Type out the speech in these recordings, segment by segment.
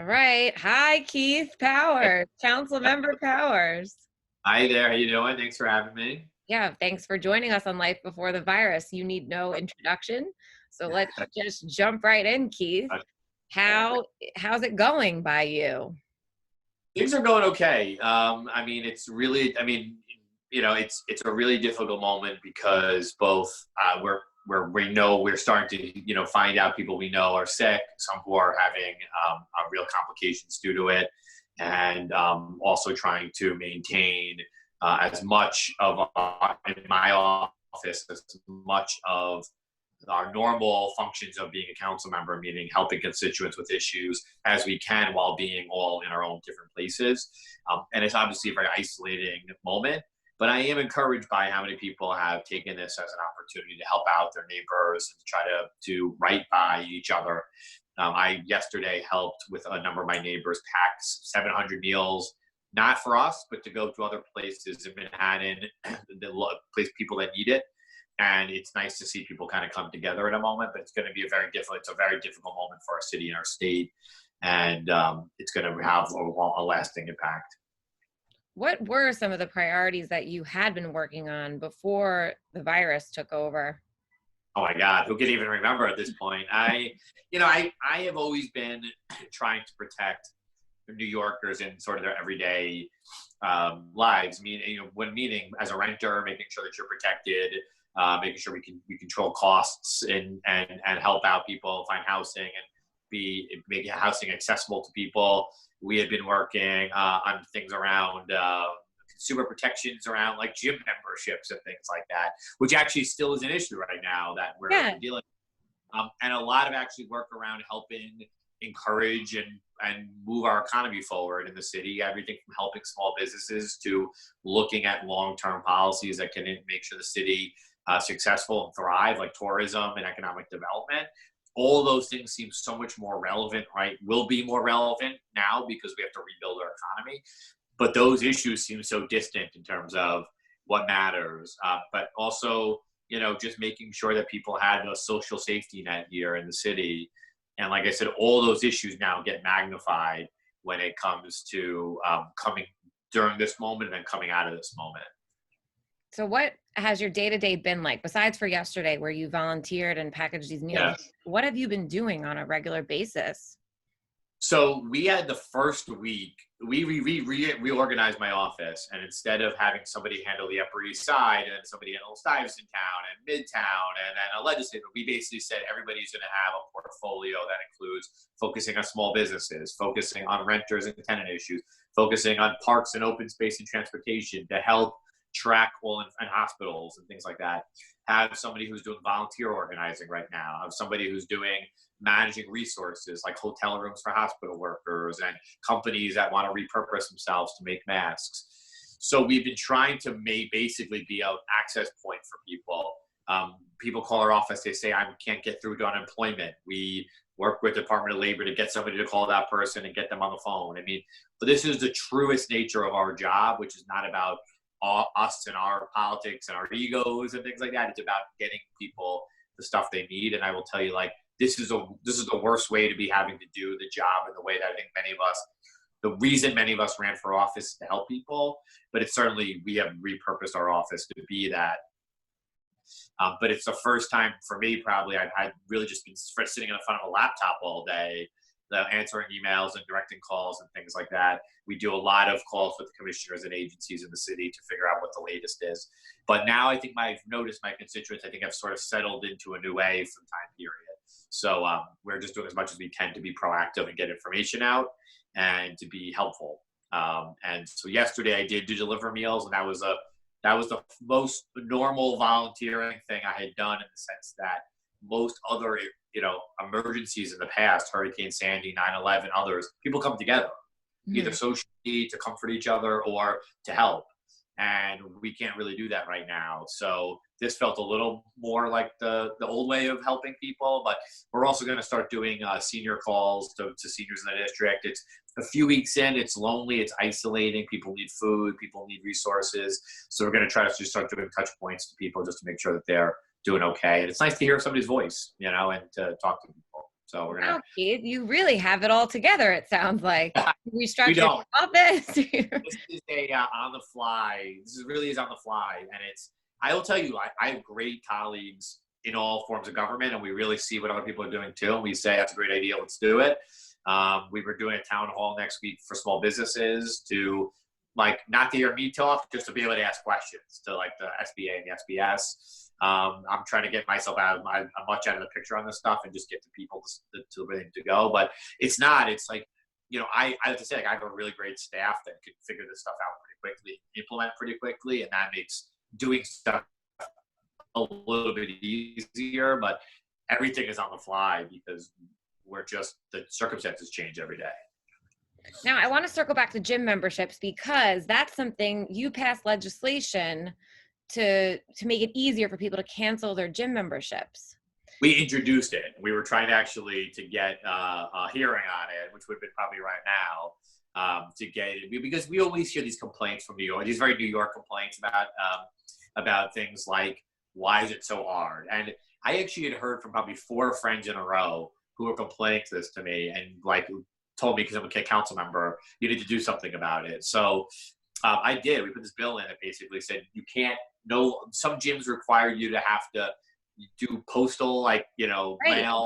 All right. Hi, Keith Powers, Council Member Powers. Hi there, how you doing? Thanks for having me. Yeah, thanks for joining us on Life Before the Virus. You need no introduction. So let's just jump right in, Keith. Uh, How's it going by you? Things are going okay. It's a really difficult moment because both we know we're starting to find out people we know are sick, some who are having real complications due to it, and also trying to maintain as much of in my office as much of our normal functions of being a council member, meaning helping constituents with issues as we can while being all in our own different places. And it's obviously a very isolating moment, but I am encouraged by how many people have taken this as an opportunity to help out their neighbors and try to do right by each other. I yesterday helped with a number of my neighbors pack 700 meals, not for us, but to go to other places in Manhattan, the place people that need it. And it's nice to see people kind of come together in a moment, but it's going to be it's a very difficult moment for our city and our state. And it's going to have a lasting impact. What were some of the priorities that you had been working on before the virus took over? Oh my God, who can even remember at this point? I have always been trying to protect New Yorkers in sort of their everyday lives. Meaning as a renter, making sure that you're protected, making sure we control costs and help out people find housing and make housing accessible to people. We had been working on things around consumer protections around like gym memberships and things like that, which actually still is an issue right now that we're dealing with. And a lot of actually work around helping encourage and move our economy forward in the city, everything from helping small businesses to looking at long-term policies that can make sure the city successful and thrive, like tourism and economic development. All those things seem so much more relevant, right? Will be more relevant now because we have to rebuild our economy. But those issues seem so distant in terms of what matters. But also, just making sure that people had a social safety net here in the city. And like I said, all those issues now get magnified when it comes to coming during this moment and then coming out of this moment. So what has your day-to-day been like, besides for yesterday where you volunteered and packaged these meals? Yes. What have you been doing on a regular basis? So we had the first week, we reorganized my office, and instead of having somebody handle the Upper East Side and somebody handle Stuyvesant Town and Midtown and then a legislator, we basically said everybody's going to have a portfolio that includes focusing on small businesses, focusing on renters and tenant issues, focusing on parks and open space and transportation to help track and hospitals and things like that. Have somebody who's doing volunteer organizing right now. Have somebody who's doing managing resources like hotel rooms for hospital workers and companies that want to repurpose themselves to make masks. So we've been trying to basically be an access point for people. People call our office, they say, I can't get through to unemployment. We work with the Department of Labor to get somebody to call that person and get them on the phone. But this is the truest nature of our job, which is not about us and our politics and our egos and things like that. It's about getting people the stuff they need. And I will tell you, this is the worst way to be having to do the job in the way that I think the reason many of us ran for office is to help people, but it's certainly, we have repurposed our office to be that. But it's the first time for me, probably, I've had really just been sitting in front of a laptop all day, answering emails and directing calls and things like that. We do a lot of calls with the commissioners and agencies in the city to figure out what the latest is. But now I think I've noticed my constituents, I think I've sort of settled into a new wave for the time period. So we're just doing as much as we can to be proactive and get information out and to be helpful. And so yesterday I did deliver meals, and that was the most normal volunteering thing I had done, in the sense that most other emergencies in the past, Hurricane Sandy, 9/11, others, people come together, either socially to comfort each other or to help. And we can't really do that right now. So this felt a little more like the old way of helping people, but we're also going to start doing senior calls to seniors in the district. It's a few weeks in, it's lonely, it's isolating, people need food, people need resources. So we're going to try to just start doing touch points to people just to make sure that they're doing okay. And it's nice to hear somebody's voice, and to talk to people. So we're Wow, gonna. Keith, you really have it all together, it sounds like. You We restructured your don't. office. This is a on the fly. Really is on the fly, and it's. I will tell you, I have great colleagues in all forms of government, and we really see what other people are doing too. And we say that's a great idea. Let's do it. We were doing a town hall next week for small businesses to like not to hear me talk, just to be able to ask questions to like the SBA and the SBS. I'm trying to get myself out of much out of the picture on this stuff and just get the people to ready to go. But it's not. It's like I have to say, like, I have a really great staff that can figure this stuff out pretty quickly, implement pretty quickly, and that makes doing stuff a little bit easier. But everything is on the fly because the circumstances change every day. Now, I want to circle back to gym memberships because that's something you passed legislation to make it easier for people to cancel their gym memberships. We introduced it. We were trying to get a hearing on it, which would have been probably right now, to get it, because we always hear these complaints from New York, these very New York complaints about things like, why is it so hard? And I actually had heard from probably 4 friends in a row who were complaining to this to me and like told me, because I'm a council member, you need to do something about it. So I did. We put this bill in that basically said you can't. Some gyms require you to have to do postal, like mail,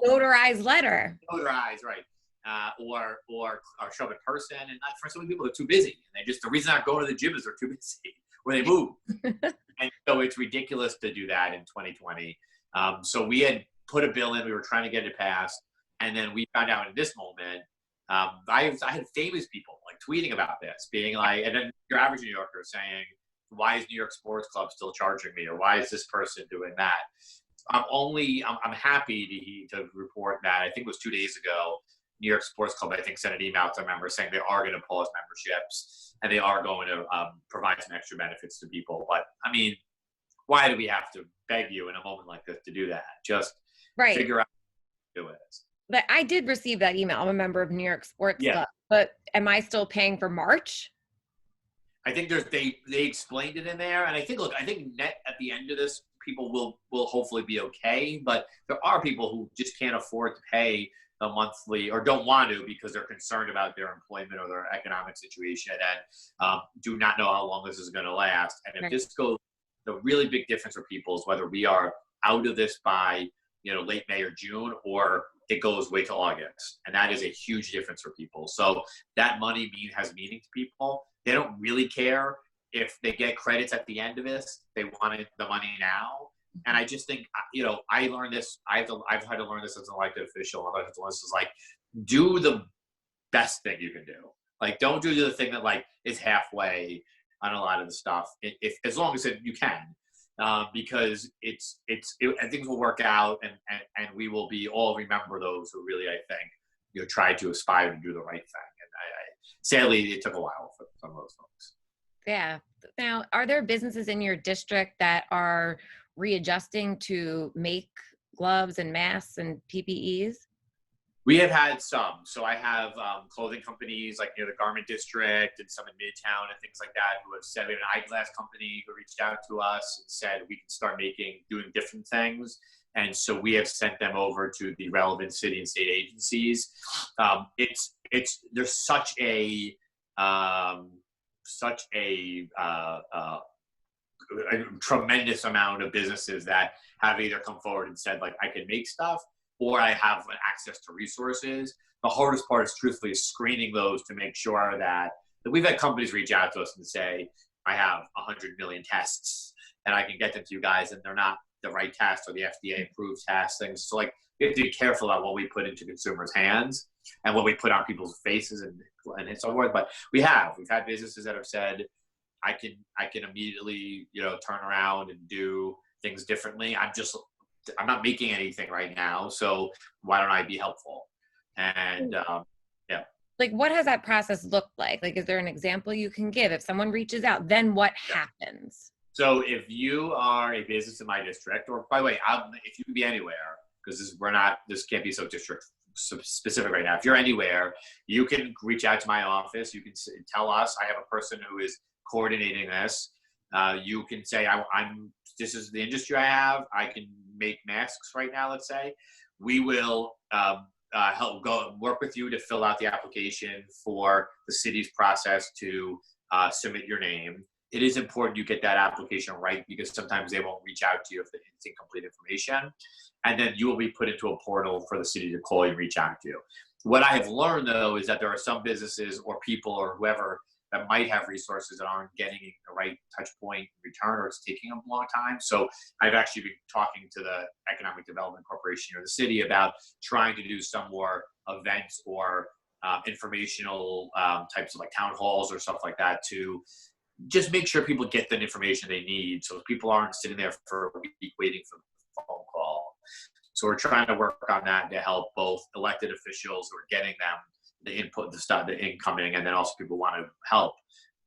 notarized letter, notarized, right, or show up in person. And not for some people, they're too busy, and the reason they're not going to the gym is they're too busy, or they move. And so it's ridiculous to do that in 2020. So we had put a bill in. We were trying to get it passed, and then we found out in this moment. I had famous people like tweeting about this, being like, and then your average New Yorker saying, why is New York Sports Club still charging me? Or why is this person doing that? I'm happy to report that I think it was 2 days ago, New York Sports Club, I think, sent an email to members saying they are going to pause memberships and they are going to provide some extra benefits to people. But I mean, why do we have to beg you in a moment like this to do that? Just figure out how to do it. But I did receive that email. I'm a member of New York Sports Club, but am I still paying for March? I think they explained it in there, and I think net at the end of this, people will hopefully be okay. But there are people who just can't afford to pay the monthly or don't want to because they're concerned about their employment or their economic situation and do not know how long this is going to last. And if this goes, the really big difference for people is whether we are out of this by late May or June, or it goes way till August, and that is a huge difference for people. So that money has meaning to people. They don't really care if they get credits at the end of this. They wanted the money now. And I just think, I learned this. I've had to learn this as an elected official. This is like, do the best thing you can do. Like, don't do the thing that like is halfway on a lot of the stuff. If as long as you can, because things will work out, and we will be all remember those who really, I think, try to aspire to do the right thing. Sadly, it took a while for some of those folks. Yeah. Now, are there businesses in your district that are readjusting to make gloves and masks and PPEs? We have had some. So I have clothing companies like near the Garment District and some in Midtown and things like that who have said, we have an eyeglass company who reached out to us and said we can start doing different things. And so we have sent them over to the relevant city and state agencies. There's such a tremendous amount of businesses that have either come forward and said, like, I can make stuff, or I have access to resources. The hardest part is truthfully screening those to make sure that we've had companies reach out to us and say, I have 100 million tests and I can get them to you guys, and they're not the right test or the FDA approved test things. So like, we have to be careful about what we put into consumers' hands and what we put on people's faces and so forth. But we've had businesses that have said, I can immediately, turn around and do things differently. I'm not making anything right now, so why don't I be helpful? And like, what has that process looked like? Like, is there an example you can give? If someone reaches out, then what happens? So if you are a business in my district, or by the way, if you can be anywhere, because this can't be so district specific right now. If you're anywhere, you can reach out to my office. You can tell us, I have a person who is coordinating this. You can say, this is the industry I have. I can make masks right now, let's say. We will help go work with you to fill out the application for the city's process to submit your name. It is important you get that application right because sometimes they won't reach out to you if it's incomplete information. And then you will be put into a portal for the city to call you and reach out to you. What I have learned, though, is that there are some businesses or people or whoever that might have resources that aren't getting the right touch point in return, or it's taking them a long time. So I've actually been talking to the Economic Development Corporation or the city about trying to do some more events or informational types of like town halls or stuff like that to just make sure people get the information they need so people aren't sitting there for a week waiting for the phone call. So we're trying to work on that to help both elected officials who are getting them the input, the stuff, the incoming, and then also people want to help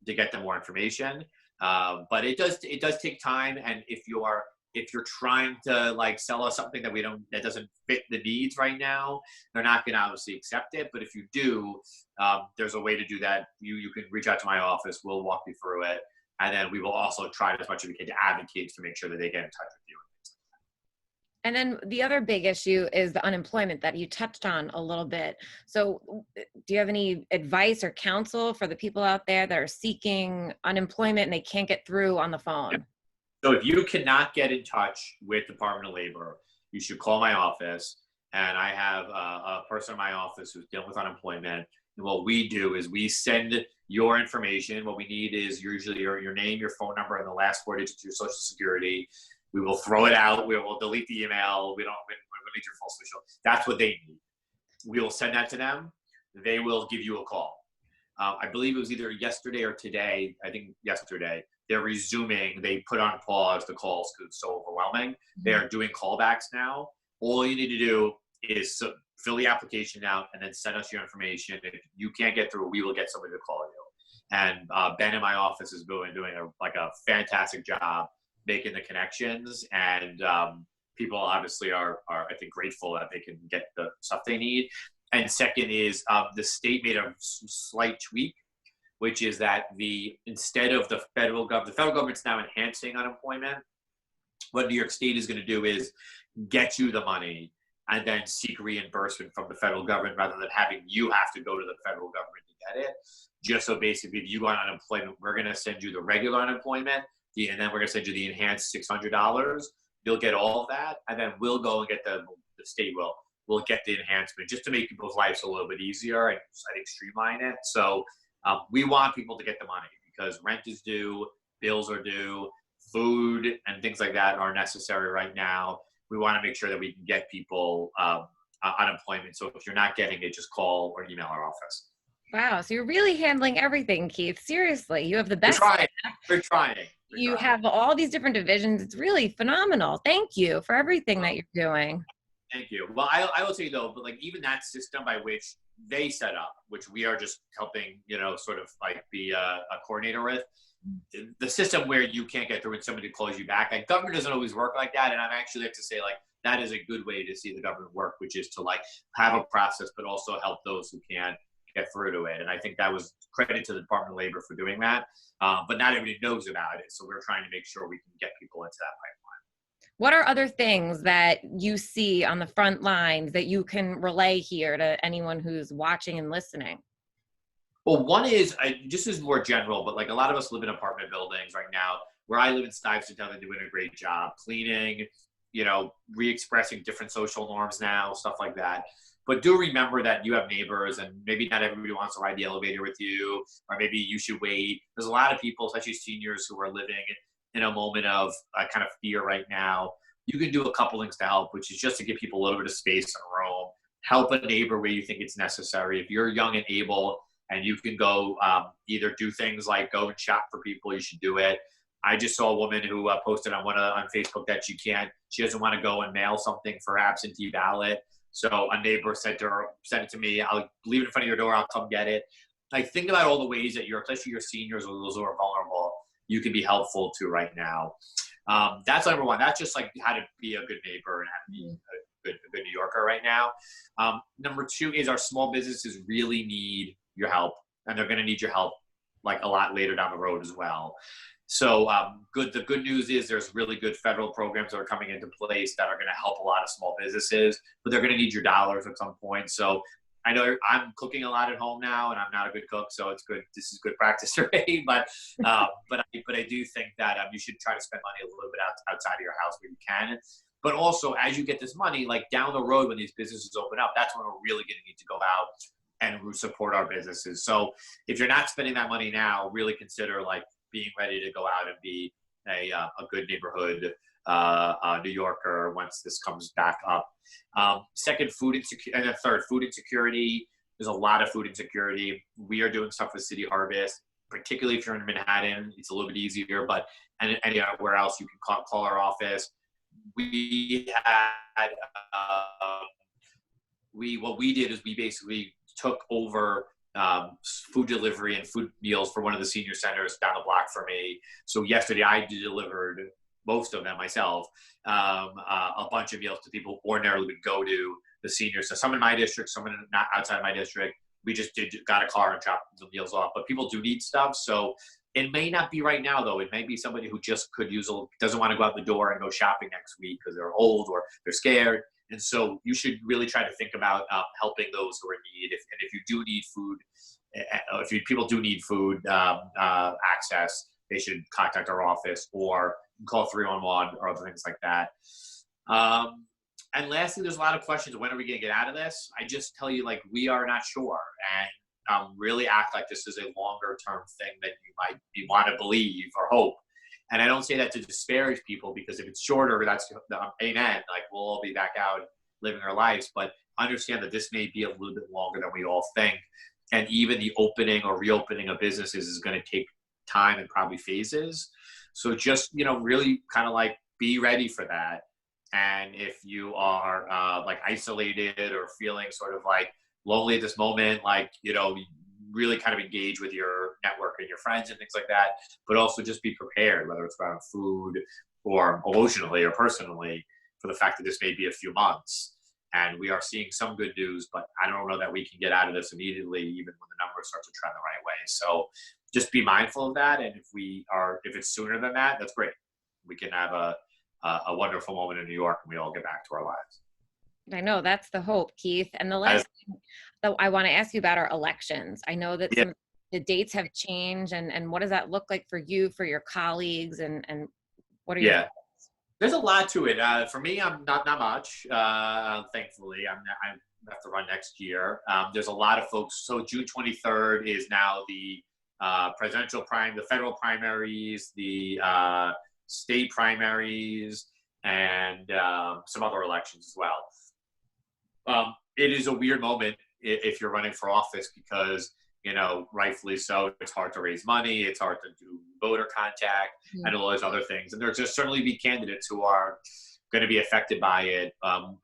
to get them more information. But it does take time. And if you're trying to like sell us something that doesn't fit the needs right now, they're not going to obviously accept it. But if you do, there's a way to do that. You can reach out to my office. We'll walk you through it. And then we will also try as much as we can to advocate to make sure that they get in touch with you. And then the other big issue is the unemployment that you touched on a little bit. So do you have any advice or counsel for the people out there that are seeking unemployment and they can't get through on the phone? So if you cannot get in touch with Department of Labor, you should call my office. And I have a person in my office who's dealing with unemployment. And what we do is we send your information. What we need is usually your name, your phone number, and the last 4 digits of your social security. We will throw it out. We will delete the email. We need your full social. That's what they need. We will send that to them. They will give you a call. I believe it was either yesterday or today. I think yesterday. They're resuming. They put on pause the calls because it's so overwhelming. Mm-hmm. They are doing callbacks now. All you need to do is fill the application out and then send us your information. If you can't get through, we will get somebody to call you. And Ben in my office is doing a fantastic job making the connections, and people obviously are I think grateful that they can get the stuff they need. And second is the state made a slight tweak, which is that instead of the federal government's now enhancing unemployment. What New York State is going to do is get you the money and then seek reimbursement from the federal government rather than having you have to go to the federal government to get it. Just so basically, if you go on unemployment, we're going to send you the regular unemployment. And then we're going to send you the enhanced $600. You'll get all of that. And then we'll go and get the state will get the enhancement just to make people's lives a little bit easier and I think streamline it. So we want people to get the money because rent is due, bills are due, food and things like that are necessary right now. We want to make sure that we can get people unemployment. So if you're not getting it, just call or email our office. Wow. So you're really handling everything, Keith. Seriously, you have the best. We're trying. You have all these different divisions. It's really phenomenal. Thank you for everything that you're doing. Thank you. Well, I will say though, but like even that system by which they set up, which we are just helping, sort of like be a coordinator with, the system where you can't get through and somebody calls you back. Like government doesn't always work like that. And I'm actually like to say like that is a good way to see the government work, which is to like have a process, but also help those who can't get through to it. And I think that was credit to the Department of Labor for doing that. But not everybody knows about it. So we're trying to make sure we can get people into that pipeline. What are other things that you see on the front lines that you can relay here to anyone who's watching and listening? Well, one is, just as more general, but like a lot of us live in apartment buildings right now. Where I live in Stuyvesant, they're doing a great job cleaning, re-expressing different social norms now, stuff like that. But do remember that you have neighbors and maybe not everybody wants to ride the elevator with you, or maybe you should wait. There's a lot of people, especially seniors, who are living in a moment of kind of fear right now. You can do a couple things to help, which is just to give people a little bit of space and room. Help a neighbor where you think it's necessary. If you're young and able and you can go either do things like go and shop for people, you should do it. I just saw a woman who posted on Facebook that she doesn't want to go and mail something for absentee ballot. So a neighbor sent it to me. I'll leave it in front of your door. I'll come get it. Like think about all the ways that especially your seniors or those who are vulnerable, you can be helpful to right now. That's number one. That's just like how to be a good neighbor and how to be a good New Yorker right now. Number two is our small businesses really need your help, and they're going to need your help like a lot later down the road as well. So the good news is there's really good federal programs that are coming into place that are going to help a lot of small businesses, but they're going to need your dollars at some point. So I know I'm cooking a lot at home now, and I'm not a good cook, so it's good. This is good practice for me. But I do think that you should try to spend money a little bit outside of your house where you can. But also, as you get this money, like down the road when these businesses open up, that's when we're really going to need to go out and support our businesses. So if you're not spending that money now, really consider like being ready to go out and be a good neighborhood New Yorker once this comes back up. Second, food insecurity, and then third, food insecurity. There's a lot of food insecurity. We are doing stuff with City Harvest, particularly if you're in Manhattan. It's a little bit easier, but anywhere else you can call our office. We had what we did is we basically took over food delivery and food meals for one of the senior centers down the block for me. So yesterday I delivered most of them myself, a bunch of meals to people who ordinarily would go to the seniors. So some in my district, some not outside of my district. We just got a car and dropped the meals off. But people do need stuff. So it may not be right now, though. It may be somebody who just doesn't want to go out the door and go shopping next week because they're old or they're scared. And so you should really try to think about helping those who are in need. If you do need food, people do need food access, they should contact our office or call 311 or other things like that. And lastly, there's a lot of questions. When are we going to get out of this? I just tell you, like, we are not sure. And really act like this is a longer term thing that you might want to believe or hope. And I don't say that to disparage people, because if it's shorter, that's amen. Like, we'll all be back out living our lives. But understand that this may be a little bit longer than we all think. And even the opening or reopening of businesses is going to take time and probably phases. So just, really kind of like be ready for that. And if you are like isolated or feeling sort of like lonely at this moment, like, really kind of engage with your network and your friends and things like that, but also just be prepared, whether it's around food or emotionally or personally, for the fact that this may be a few months. And we are seeing some good news, but I don't know that we can get out of this immediately, even when the numbers start to trend the right way. So just be mindful of that. And if it's sooner than that, that's great. We can have a wonderful moment in New York and we all get back to our lives. I know that's the hope, Keith. And the last thing that I want to ask you about are elections. I know that some of the dates have changed, and what does that look like for you, for your colleagues, and what are your thoughts? There's a lot to it. For me, I'm not much. Thankfully, I have to run next year. There's a lot of folks. So June 23rd is now the the federal primaries, the state primaries, and some other elections as well. It is a weird moment if you're running for office because, rightfully so, it's hard to raise money, it's hard to do voter contact, and all those other things. And there'll just certainly be candidates who are going to be affected by it,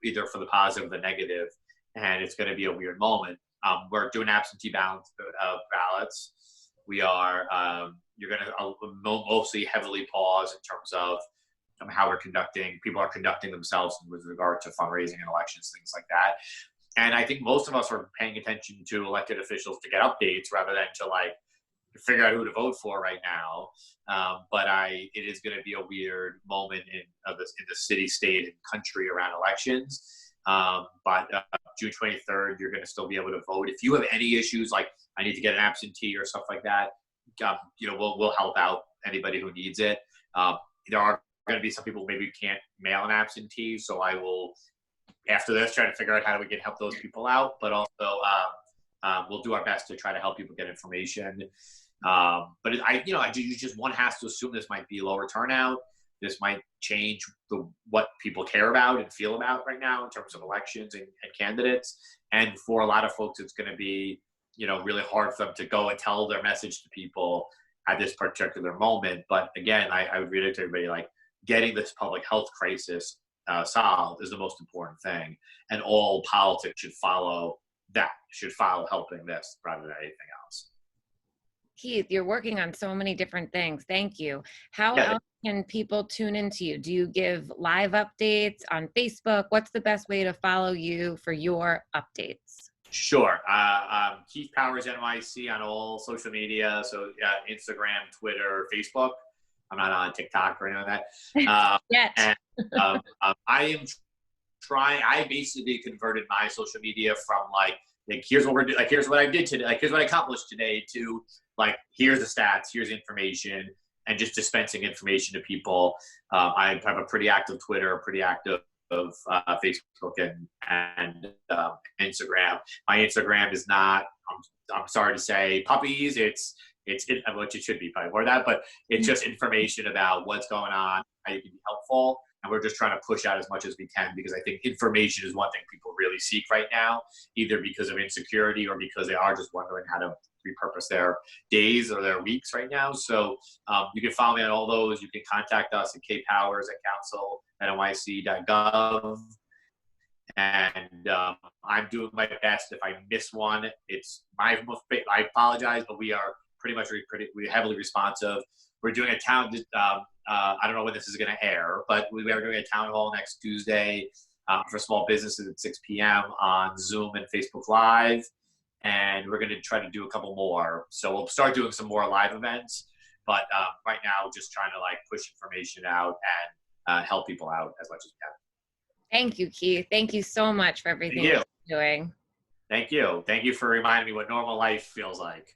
either for the positive or the negative, and it's going to be a weird moment. We're doing absentee ballots. We are, you're going to mostly heavily pause in terms of how people are conducting themselves with regard to fundraising and elections, things like that. And I think most of us are paying attention to elected officials to get updates rather than to like figure out who to vote for right now. But it is going to be a weird moment in the city, state, and country around elections. But June 23rd, you're going to still be able to vote. If you have any issues, like I need to get an absentee or stuff like that, we'll help out anybody who needs it. There are going to be some people maybe can't mail an absentee, so I will, after this, try to figure out how we can help those people out. But also, we'll do our best to try to help people get information. But one has to assume this might be lower turnout. This might change what people care about and feel about right now in terms of elections and candidates. And for a lot of folks, it's going to be, really hard for them to go and tell their message to people at this particular moment. But again, I would read it to everybody, like, getting this public health crisis solved is the most important thing. And all politics should follow helping this rather than anything else. Keith, you're working on so many different things. Thank you. How else can people tune into you? Do you give live updates on Facebook? What's the best way to follow you for your updates? Sure. Keith Powers NYC on all social media. So Instagram, Twitter, Facebook. I'm not on TikTok or anything like that. Yet. And I am trying. I basically converted my social media from like here's what we're doing, like here's what I did today, like here's what I accomplished today, to like here's the stats, here's information, and just dispensing information to people. I have a pretty active Twitter, pretty active of Facebook and Instagram. My Instagram is not. I'm sorry to say, puppies. It's which it should be probably more of that, but it's just information about what's going on, how you can be helpful, and we're just trying to push out as much as we can, because I think information is one thing people really seek right now, either because of insecurity or because they are just wondering how to repurpose their days or their weeks right now. So you can follow me on all those. You can contact us at kpowers@council@nyc.gov. And I'm doing my best. If I miss one, it's I apologize, but we are pretty heavily responsive. We're doing a town. I don't know when this is going to air, but we are doing a town hall next Tuesday for small businesses at 6 p.m. on Zoom and Facebook Live, and we're going to try to do a couple more. So we'll start doing some more live events, but right now, just trying to like push information out and help people out as much as we can. Thank you, Keith. Thank you so much for everything you're doing. Thank you. Thank you for reminding me what normal life feels like.